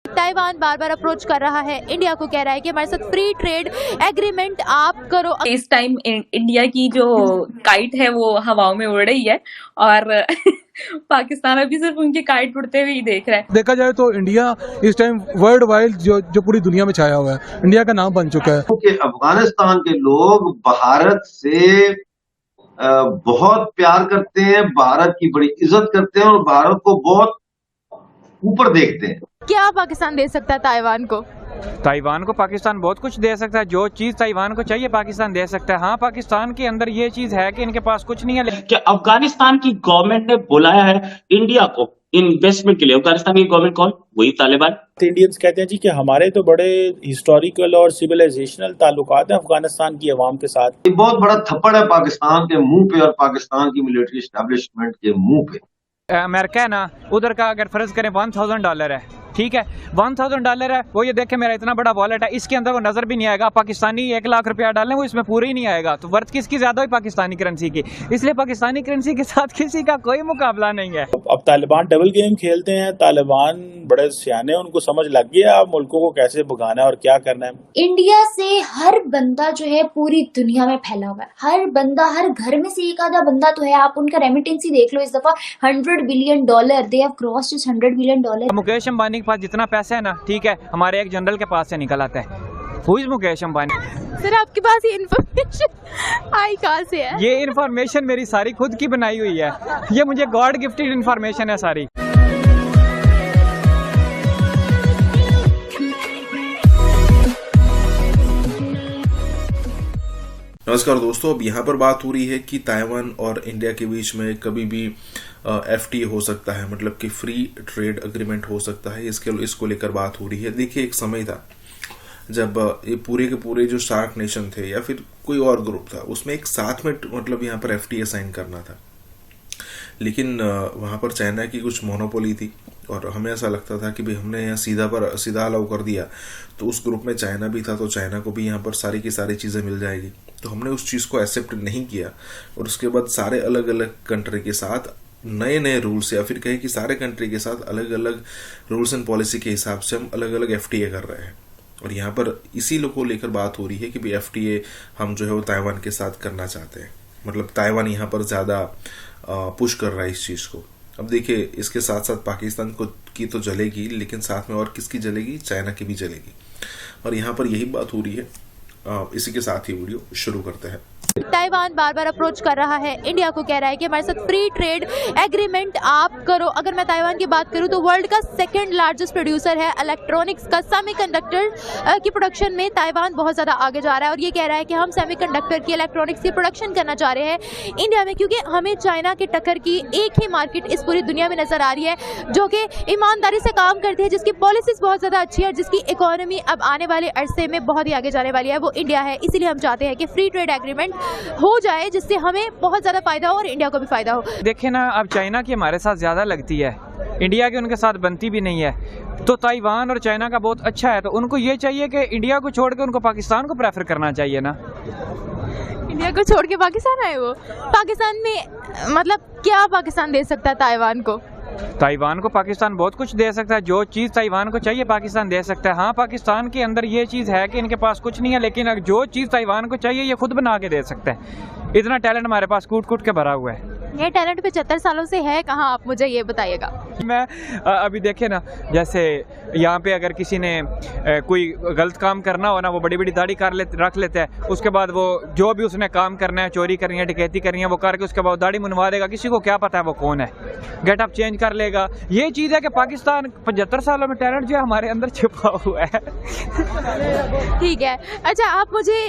Taiwan बार बार approach कर रहा है इंडिया को, कह रहा है कि हमारे साथ फ्री ट्रेड एग्रीमेंट आप करो। इस टाइम इंडिया की जो काइट है वो हवाओं में उड़ रही है और पाकिस्तान अभी सिर्फ उनकी काइट उड़ते हुए ही देख रहा है। देखा जाए तो इंडिया इस टाइम वर्ल्ड वाइड जो पूरी दुनिया में छाया हुआ है, इंडिया का नाम बन चुका है। क्योंकि अफगानिस्तान के लोग भारत से बहुत प्यार करते हैं, भारत की बड़ी इज्जत करते हैं और भारत को बहुत ऊपर देखते हैं। क्या पाकिस्तान दे सकता है ताइवान को? ताइवान को पाकिस्तान बहुत कुछ दे सकता है। जो चीज ताइवान को चाहिए पाकिस्तान दे सकता है। हाँ, पाकिस्तान के अंदर ये चीज है कि इनके पास कुछ नहीं है। कि अफगानिस्तान की गवर्नमेंट ने बुलाया है इंडिया को इन्वेस्टमेंट के लिए। अफगानिस्तान की गवर्नमेंट कौन? वही तालिबान। इंडियंस कहते हैं जी कि हमारे तो बड़े हिस्टोरिकल और सिविलाइजेशनल ताल्लुकात हैं अफगानिस्तान की अवाम के साथ। ये बहुत बड़ा थप्पड़ है पाकिस्तान के मुंह पे और पाकिस्तान की मिलिट्री एस्टेब्लिशमेंट के मुंह पे। अमेरिका है ना, उधर का अगर फर्ज करें $1000 है, ठीक है, $1000 है, वो ये देखे मेरा इतना बड़ा वॉलेट है, इसके अंदर वो नजर भी नहीं आएगा। पाकिस्तानी 1 लाख रुपया डालें वो इसमें पूरा ही नहीं आएगा। तो वर्थ किसकी ज्यादा हुई? पाकिस्तानी करेंसी की। इसलिए पाकिस्तानी करेंसी के साथ किसी का कोई मुकाबला नहीं है। अब तालिबान डबल गेम खेलते हैं। तालिबान बड़े सियाने, उनको समझ लग गया अब मुल्कों को कैसे भगाना है और क्या करना है। इंडिया से हर बंदा जो है पूरी दुनिया में फैला हुआ है। हर बंदा, हर घर में से एक आधा बंदा तो है। आप उनका रेमिटेंस ही देख लो, इस दफा $100 billion, they have crossed $100 billion. Mukesh Ambani के पास जितना पैसा है ना, ठीक है, हमारे एक जनरल के पास से निकल आता है। Who is Mukesh Ambani? Sir आपके पास ये इन्फॉर्मेशन आई कहाँ से है? ये इन्फॉर्मेशन मेरी सारी खुद की बनाई हुई है। ये मुझे गॉड गिफ्टेड इन्फॉर्मेशन है सारी। नमस्कार दोस्तों, अब यहाँ पर बात हो रही है कि ताइवान और इंडिया के बीच में कभी भी FTA हो सकता है, मतलब कि फ्री ट्रेड एग्रीमेंट हो सकता है। इसको लेकर बात हो रही है। देखिए, एक समय था जब ये पूरे के पूरे जो सार्क नेशन थे या फिर कोई और ग्रुप था, उसमें एक साथ में मतलब यहाँ पर FTA साइन करना था, लेकिन वहाँ पर चाइना की कुछ मोनोपोली थी और हमें ऐसा लगता था कि भाई हमने यहाँ सीधा अलाउ कर दिया तो उस ग्रुप में चाइना भी था तो चाइना को भी यहाँ पर सारी की सारी चीज़ें मिल जाएगी। तो हमने उस चीज़ को एक्सेप्ट नहीं किया और उसके बाद सारे अलग अलग कंट्री के साथ नए नए रूल्स, या फिर कहें कि सारे कंट्री के साथ अलग अलग रूल्स एंड पॉलिसी के हिसाब से हम अलग अलग FTA कर रहे हैं। और यहाँ पर इसी लोग को लेकर बात हो रही है कि भाई FTA हम जो है वो ताइवान के साथ करना चाहते हैं। मतलब ताइवान यहाँ पर ज़्यादा पुश कर रहा है इस चीज़ को। अब देखिए, इसके साथ साथ पाकिस्तान की तो जलेगी, लेकिन साथ में और किसकी जलेगी? चाइना की भी जलेगी। और यहाँ पर यही बात हो रही है। इसी के साथ ही वीडियो शुरू करते हैं। ताइवान बार बार अप्रोच कर रहा है इंडिया को, कह रहा है कि हमारे साथ फ्री ट्रेड एग्रीमेंट आप करो। अगर मैं ताइवान की बात करूं तो वर्ल्ड का 2nd लार्जेस्ट प्रोड्यूसर है इलेक्ट्रॉनिक्स का। सेमीकंडक्टर की प्रोडक्शन में ताइवान बहुत ज़्यादा आगे जा रहा है और ये कह रहा है कि हम सेमीकंडक्टर की, इलेक्ट्रॉनिक्स की प्रोडक्शन करना चाह रहे हैं इंडिया में, क्योंकि हमें चाइना के टक्कर की एक ही मार्केट इस पूरी दुनिया में नजर आ रही है जो कि ईमानदारी से काम करती है, जिसकी पॉलिसीज बहुत ज़्यादा अच्छी है, जिसकी इकोनॉमी अब आने वाले अरसे में बहुत ही आगे जाने वाली है, वो इंडिया है। इसीलिए हम चाहते हैं कि फ्री ट्रेड एग्रीमेंट हो जाए जिससे हमें बहुत ज्यादा फायदा हो और इंडिया को भी फायदा हो। देखे ना, अब चाइना की हमारे साथ ज्यादा लगती है, इंडिया की उनके साथ बनती भी नहीं है। तो ताइवान और चाइना का बहुत अच्छा है, तो उनको ये चाहिए कि इंडिया को छोड़ के उनको पाकिस्तान को प्रेफर करना चाहिए ना। इंडिया को छोड़ के पाकिस्तान आए वो। पाकिस्तान में मतलब क्या पाकिस्तान दे सकता है ताइवान को? ताइवान को पाकिस्तान बहुत कुछ दे सकता है। जो चीज़ ताइवान को चाहिए पाकिस्तान दे सकता है। हाँ, पाकिस्तान के अंदर ये चीज़ है कि इनके पास कुछ नहीं है, लेकिन जो चीज़ ताइवान को चाहिए ये खुद बना के दे सकते हैं। इतना टैलेंट हमारे पास कूट कूट के भरा हुआ है। ये टैलेंट 75 सालों से है कहाँ, आप मुझे ये बताइएगा। मैं अभी देखे ना, जैसे यहाँ पे अगर किसी ने कोई गलत काम करना हो ना, वो बड़ी बड़ी दाढ़ी रख लेते हैं, उसके बाद वो जो भी उसने काम करना है, चोरी करनी है, डकैती करनी है, वो करके उसके बाद दाढ़ी मुनवा देगा। किसी को क्या पता है वो कौन है, गेटअप चेंज कर लेगा। ये चीज़ है कि पाकिस्तान 75 सालों में टैलेंट जो है हमारे अंदर छिपा हुआ है। ठीक है, अच्छा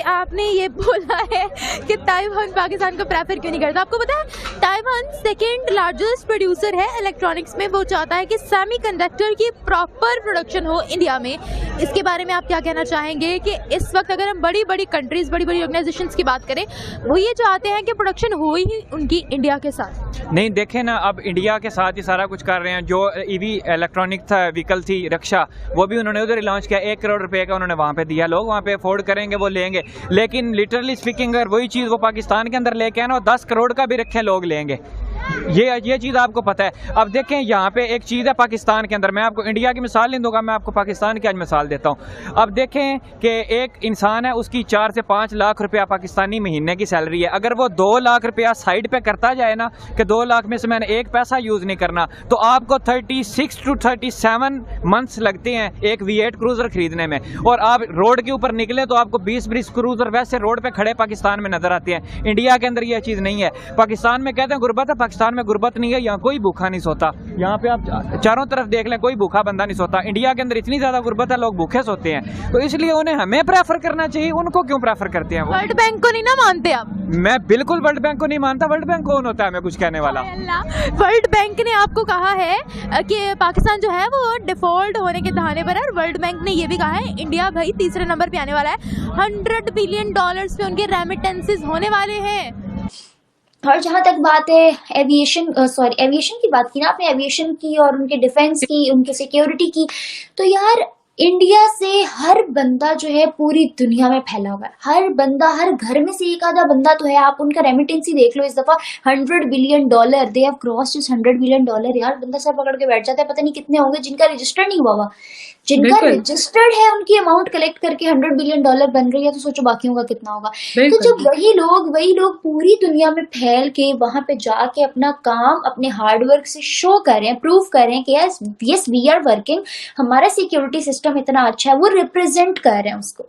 आपने ये बोला है कि ताइवान पाकिस्तान को प्रेफर क्यों नहीं करता। आपको पता है ताइवान 2nd लार्जेस्ट प्रोड्यूसर है इलेक्ट्रॉनिक्स में। वो चाहता है कि सेमीकंडक्टर की प्रॉपर प्रोडक्शन हो इंडिया में। इसके बारे में आप क्या कहना चाहेंगे कि इस वक्त अगर हम बड़ी बड़ी कंट्रीज, बड़ी बड़ी ऑर्गेनाइजेशंस की बात करें, वो ये चाहते हैं कि प्रोडक्शन हो ही उनकी इंडिया के साथ। नहीं, देखे ना, अब इंडिया के साथ ही सारा कुछ कर रहे हैं। जो EV इलेक्ट्रॉनिक था, व्हीकल थी, रक्षा, वो भी उन्होंने उधर लॉन्च किया। 1 करोड़ रुपए का उन्होंने वहाँ पे दिया। लोग वहाँ पे अफोर्ड करेंगे, वो लेंगे। लेकिन लिटरली स्पीकिंग अगर वही चीज़ वो पाकिस्तान के अंदर लेके आए ना, 10 करोड़ का भी रखे लोग लेंगे। ये चीज़ आपको पता है। अब देखें यहाँ पे एक चीज़ है पाकिस्तान के अंदर, मैं आपको इंडिया की मिसाल नहीं दूंगा, मैं आपको पाकिस्तान की आज मिसाल देता हूँ। अब देखें कि एक इंसान है, उसकी 4 से 5 लाख रुपया पाकिस्तानी महीने की सैलरी है। अगर वो 2 लाख रुपया साइड पे करता जाए ना कि 2 लाख में से मैंने एक पैसा यूज़ नहीं करना, तो आपको 36 to 37 मंथ्स लगते हैं एक V8 क्रूजर खरीदने में। और आप रोड के ऊपर निकले तो आपको 20 क्रूजर वैसे रोड पे खड़े पाकिस्तान में नजर आते हैं। इंडिया के अंदर यह चीज़ नहीं है। पाकिस्तान में कहते हैं गुर्बत है, पाकिस्तान में गुर्बत नहीं है। यहाँ कोई भूखा नहीं सोता। यहाँ पे आप चारों तरफ देख लें, कोई भूखा बंदा नहीं सोता। इंडिया के अंदर इतनी ज्यादा गुर्बत है, लोग भूखे सोते हैं। तो इसलिए उन्हें हमें प्रेफर करना चाहिए। उनको क्यों प्रेफर करते हैं? वर्ल्ड बैंक को नहीं ना मानते आप? मैं बिल्कुल वर्ल्ड बैंक को नहीं मानता। वर्ल्ड बैंक कौन होता है, मैं कुछ कहने वाला? वर्ल्ड बैंक ने आपको कहा है कि पाकिस्तान जो है वो डिफॉल्ट होने के दहाने पर है, और वर्ल्ड बैंक ने ये भी कहा है इंडिया भाई तीसरे नंबर पे आने वाला है। $100 बिलियन पे उनके रेमिटेंसेस होने वाले हैं। और जहां तक बात है एविएशन की बात की ना आपने, एविएशन की और उनके डिफेंस की, उनके सिक्योरिटी की, तो यार इंडिया से हर बंदा जो है पूरी दुनिया में फैला हुआ है। हर बंदा, हर घर में से एक आधा बंदा तो है। आप उनका रेमिटेंसी देख लो इस दफा $100 billion, they have crossed $100 billion. यार बंदा सर पकड़ के बैठ जाता है। पता नहीं कितने होंगे जिनका रजिस्टर नहीं हुआ हुआ, जिनका रजिस्टर्ड है उनकी अमाउंट कलेक्ट करके $100 बिलियन बन रही है, तो सोचो बाकियों का कितना होगा। तो जब वही लोग पूरी दुनिया में फैल के वहां पे जाके अपना काम अपने हार्डवर्क से शो कर रहे हैं, प्रूव कर रहे हैं कि यस वी आर वर्किंग, हमारा सिक्योरिटी सिस्टम इतना अच्छा है, वो रिप्रेजेंट कर रहे हैं उसको।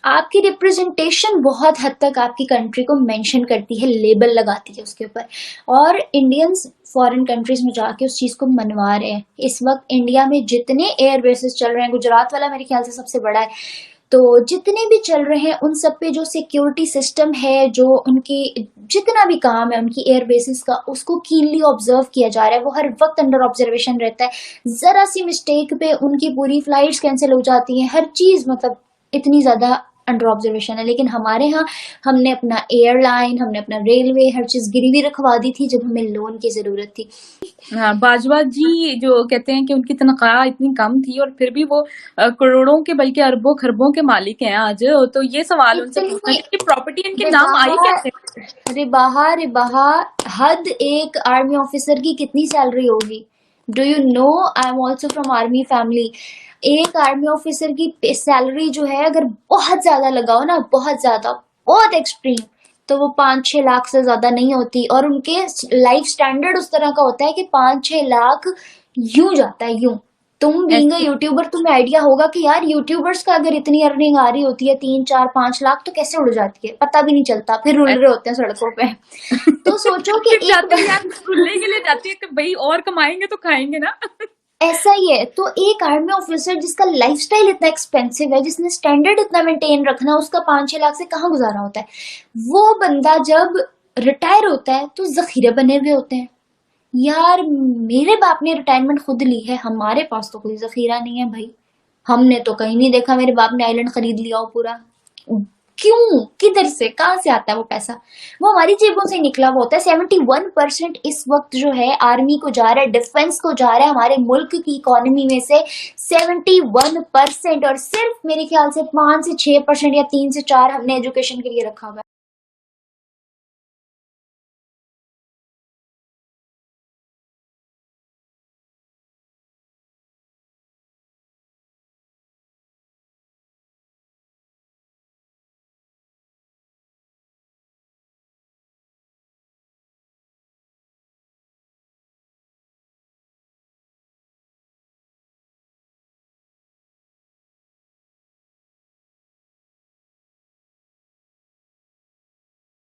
आपकी रिप्रेजेंटेशन बहुत हद तक आपकी कंट्री को मेंशन करती है, लेबल लगाती है उसके ऊपर। और इंडियंस फॉरेन कंट्रीज में जाके उस चीज को मनवा रहे हैं। इस वक्त इंडिया में जितने एयर बेसेस चल रहे हैं, गुजरात वाला मेरे ख्याल से सबसे बड़ा है, तो जितने भी चल रहे हैं उन सब पे जो सिक्योरिटी सिस्टम है, जो उनकी जितना भी काम है उनकी एयर बेसिस का, उसको कीनली ऑब्जर्व किया जा रहा है। वो हर वक्त अंडर ऑब्जर्वेशन रहता है। जरा सी मिस्टेक पे उनकी पूरी फ्लाइट्स कैंसिल हो जाती हैं, हर चीज मतलब इतनी ज्यादा अंडर ऑब्जर्वेशन है। लेकिन हमारे यहाँ हमने अपना एयरलाइन, हमने अपना रेलवे, हर चीज गिरवी रखवा दी थी जब हमें लोन की जरूरत थी। हाँ, बाजवा जी जो कहते हैं कि उनकी तनख्वाह इतनी कम थी और फिर भी वो करोड़ों के बल्कि अरबों खरबों के मालिक हैं आज। तो ये सवाल उनसे पूछना है कि प्रॉपर्टी इनके नाम आई कैसे? अरे बाहर हद एक आर्मी ऑफिसर की कितनी सैलरी होगी? Do you know, I am also from army family. एक आर्मी ऑफिसर की सैलरी जो है अगर बहुत ज्यादा लगाओ ना, बहुत ज्यादा, बहुत एक्सट्रीम, तो वो 5-6 लाख से ज्यादा नहीं होती। और उनके लाइफ स्टैंडर्ड उस तरह का होता है कि 5-6 लाख यूं जाता है, यूं। तुम बीइंग अ यूट्यूबर, तुम्हें आइडिया होगा कि यार यूट्यूबर्स का अगर इतनी अर्निंग आ रही होती है 3-4-5 लाख, तो कैसे उड़ जाती है, पता भी नहीं चलता, फिर रुल रहे होते हैं सड़कों पे। तो सोचो कि रुलने के लिए जाती है कि भाई और कमाएंगे तो खाएंगे ना। ऐसा ही है। तो एक आर्मी ऑफिसर जिसका लाइफस्टाइल इतना एक्सपेंसिव है, जिसने स्टैंडर्ड इतना मेंटेन रखना, उसका 5-6 लाख से कहाँ गुजारा होता है? वो बंदा जब रिटायर होता है तो जखीरे बने हुए होते हैं। यार मेरे बाप ने रिटायरमेंट खुद ली है, हमारे पास तो कोई जखीरा नहीं है भाई। हमने तो कहीं नहीं देखा मेरे बाप ने आइलैंड खरीद लिया हो पूरा। क्यों, किधर से, कहां से आता है वो पैसा? वो हमारी जेबों से निकला हुआ होता है। 71% इस वक्त जो है आर्मी को जा रहा है, डिफेंस को जा रहा है। हमारे मुल्क की इकोनॉमी में से 71%, और सिर्फ मेरे ख्याल से 5 से 6% या 3 से 4 हमने एजुकेशन के लिए रखा हुआ है।